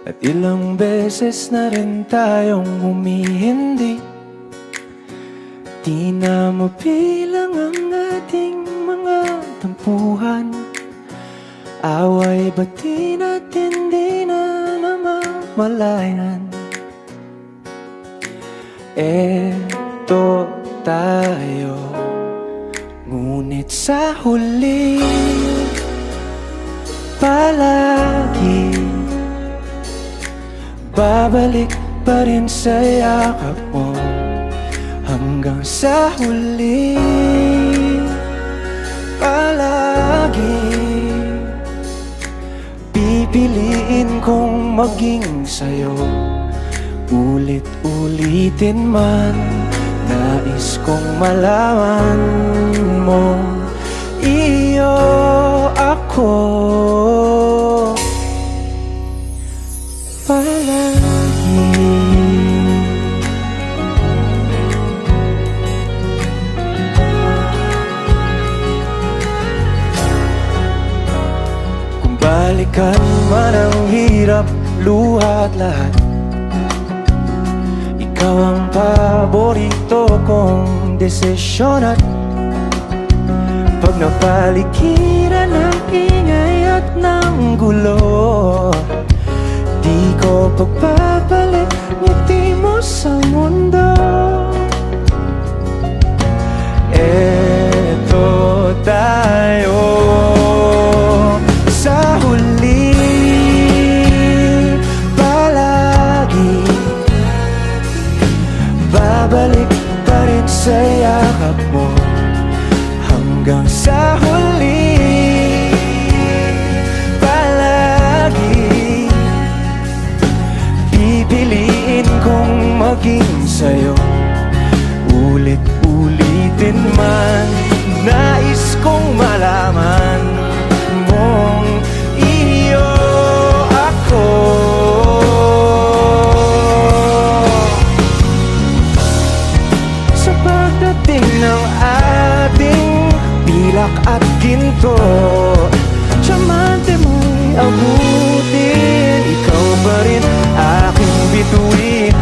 At ilang beses na rin tayong humihindi, di na mabilang ang ating mga tampuhan. Away ba't di natin di na namamalayan? Eto tayo, ngunit sa huli palagi babalik pa rin sa yakap mo. Hanggang sa huli palagi pipiliin kong maging sa'yo. Ulit-ulitin man, nais kong malaman mo, iyo ako palagi. Kung balikan man ang hirap, luha at lahat, ikaw ang paborito kong desisyon. At pag napaligiran ng ingay at ng gulo, di ko pagbabalik ngiti mo sa mundo. Eto tayo sa huli palagi, babalik pa rin sa yakap mo. Hanggang sa huli palagi pipiliin kong maging sa'yo. Ulit-ulitin man, nais kong malaman mong iyo ako. Sa pagdating ng ating pilak at ginto, tiyamante mo'y abutin, ikaw pa rin aking bituin.